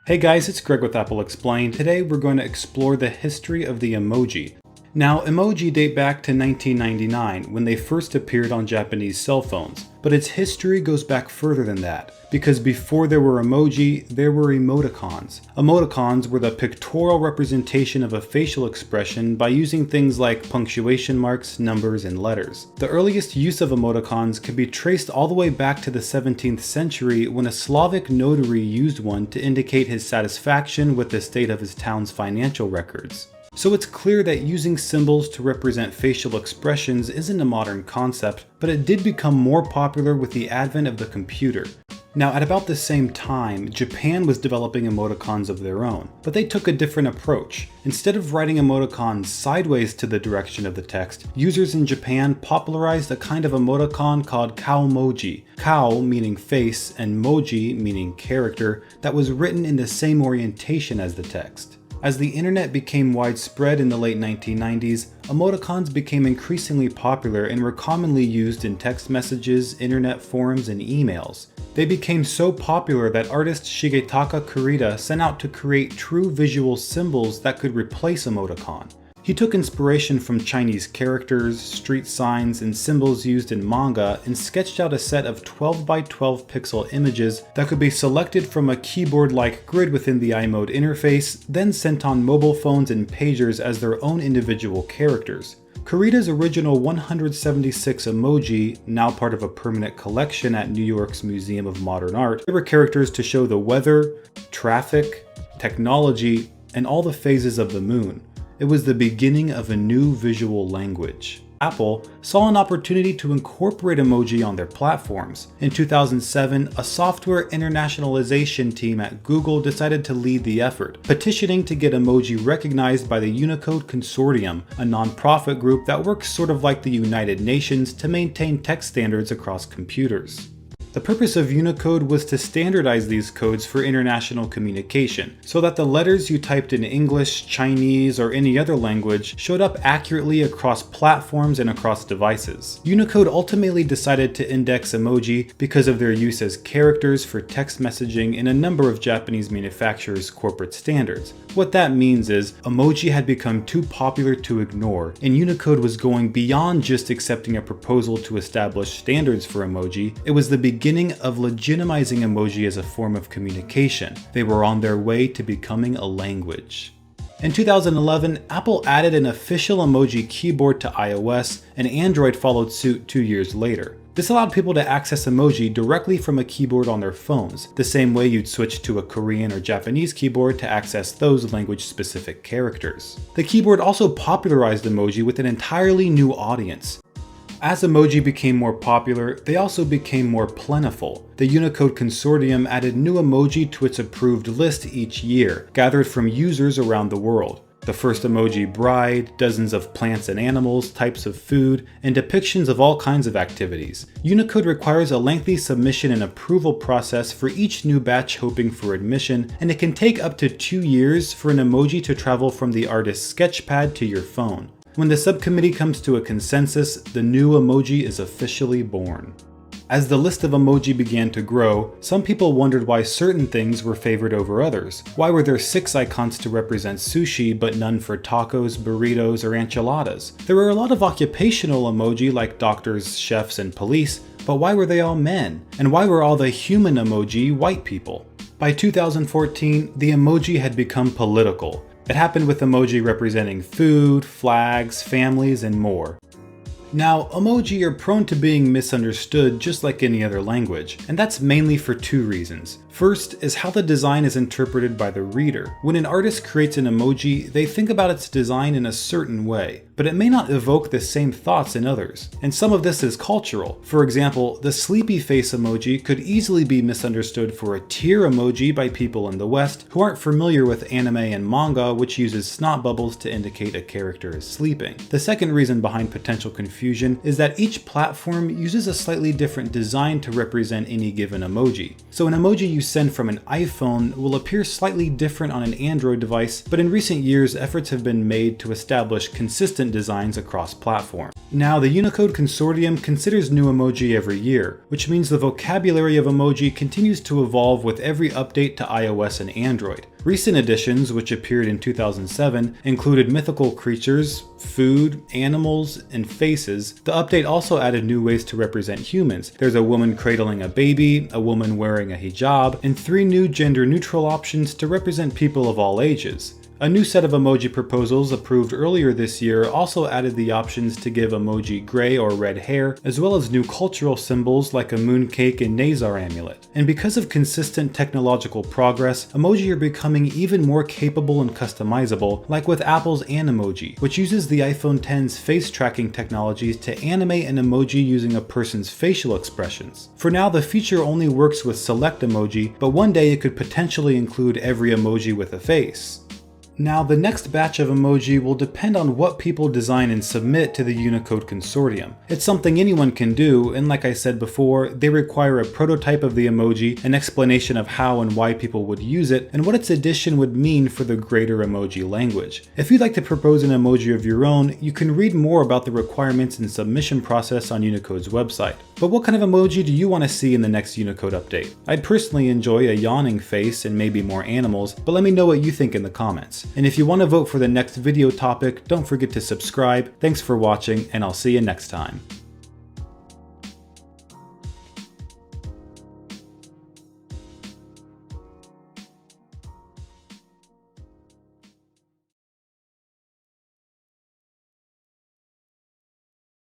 Hey guys, it's Greg with Apple Explained. Today we're going to explore the history of the emoji. Now, emoji date back to 1999 when they first appeared on Japanese cell phones, but its history goes back further than that, because before there were emoji, there were emoticons. Emoticons were the pictorial representation of a facial expression by using things like punctuation marks, numbers, and letters. The earliest use of emoticons can be traced all the way back to the 17th century when a Slavic notary used one to indicate his satisfaction with the state of his town's financial records. So it's clear that using symbols to represent facial expressions isn't a modern concept, but it did become more popular with the advent of the computer. Now, at about the same time, Japan was developing emoticons of their own, but they took a different approach. Instead of writing emoticons sideways to the direction of the text, users in Japan popularized a kind of emoticon called kaomoji. Kao meaning face and moji meaning character that was written in the same orientation as the text. As the internet became widespread in the late 1990s, emoticons became increasingly popular and were commonly used in text messages, internet forums, and emails. They became so popular that artist Shigetaka Kurita set out to create true visual symbols that could replace emoticon. He took inspiration from Chinese characters, street signs, and symbols used in manga and sketched out a set of 12 by 12 pixel images that could be selected from a keyboard-like grid within the iMode interface, then sent on mobile phones and pagers as their own individual characters. Kurita's original 176 emoji, now part of a permanent collection at New York's Museum of Modern Art, they were characters to show the weather, traffic, technology, and all the phases of the moon. It was the beginning of a new visual language. Apple saw an opportunity to incorporate emoji on their platforms. In 2007, a software internationalization team at Google decided to lead the effort, petitioning to get emoji recognized by the Unicode Consortium, a non-profit group that works sort of like the United Nations to maintain text standards across computers. The purpose of Unicode was to standardize these codes for international communication, so that the letters you typed in English, Chinese, or any other language showed up accurately across platforms and across devices. Unicode ultimately decided to index emoji because of their use as characters for text messaging in a number of Japanese manufacturers' corporate standards. What that means is, emoji had become too popular to ignore, and Unicode was going beyond just accepting a proposal to establish standards for emoji. It was the beginning of legitimizing emoji as a form of communication. They were on their way to becoming a language. In 2011, Apple added an official emoji keyboard to iOS, and Android followed suit 2 years later. This allowed people to access emoji directly from a keyboard on their phones, the same way you'd switch to a Korean or Japanese keyboard to access those language-specific characters. The keyboard also popularized emoji with an entirely new audience. As emoji became more popular, they also became more plentiful. The Unicode Consortium added new emoji to its approved list each year, gathered from users around the world. The first emoji bride, dozens of plants and animals, types of food, and depictions of all kinds of activities. Unicode requires a lengthy submission and approval process for each new batch hoping for admission, and it can take up to 2 years for an emoji to travel from the artist's sketchpad to your phone. When the subcommittee comes to a consensus, the new emoji is officially born. As the list of emoji began to grow, some people wondered why certain things were favored over others. Why were there 6 icons to represent sushi but none for tacos, burritos, or enchiladas? There were a lot of occupational emoji like doctors, chefs, and police, but why were they all men? And why were all the human emoji white people? By 2014, the emoji had become political. It happened with emoji representing food, flags, families, and more. Now, emoji are prone to being misunderstood just like any other language, and that's mainly for 2 reasons. First is how the design is interpreted by the reader. When an artist creates an emoji, they think about its design in a certain way, but it may not evoke the same thoughts in others. And some of this is cultural. For example, the sleepy face emoji could easily be misunderstood for a tear emoji by people in the West who aren't familiar with anime and manga, which uses snot bubbles to indicate a character is sleeping. The second reason behind potential confusion is that each platform uses a slightly different design to represent any given emoji. So an emoji you send from an iPhone will appear slightly different on an Android device, but in recent years, efforts have been made to establish consistent designs across platforms. Now, the Unicode Consortium considers new emoji every year, which means the vocabulary of emoji continues to evolve with every update to iOS and Android. Recent additions, which appeared in 2007, included mythical creatures, food, animals, and faces. The update also added new ways to represent humans. There's a woman cradling a baby, a woman wearing a hijab, and 3 new gender-neutral options to represent people of all ages. A new set of emoji proposals approved earlier this year also added the options to give emoji gray or red hair, as well as new cultural symbols like a mooncake and Nazar amulet. And because of consistent technological progress, emoji are becoming even more capable and customizable, like with Apple's Animoji, which uses the iPhone X's face tracking technologies to animate an emoji using a person's facial expressions. For now, the feature only works with select emoji, but one day it could potentially include every emoji with a face. Now, the next batch of emoji will depend on what people design and submit to the Unicode Consortium. It's something anyone can do, and like I said before, they require a prototype of the emoji, an explanation of how and why people would use it, and what its addition would mean for the greater emoji language. If you'd like to propose an emoji of your own, you can read more about the requirements and submission process on Unicode's website. But what kind of emoji do you want to see in the next Unicode update? I'd personally enjoy a yawning face and maybe more animals, but let me know what you think in the comments. And if you want to vote for the next video topic, don't forget to subscribe. Thanks for watching, and I'll see you next time.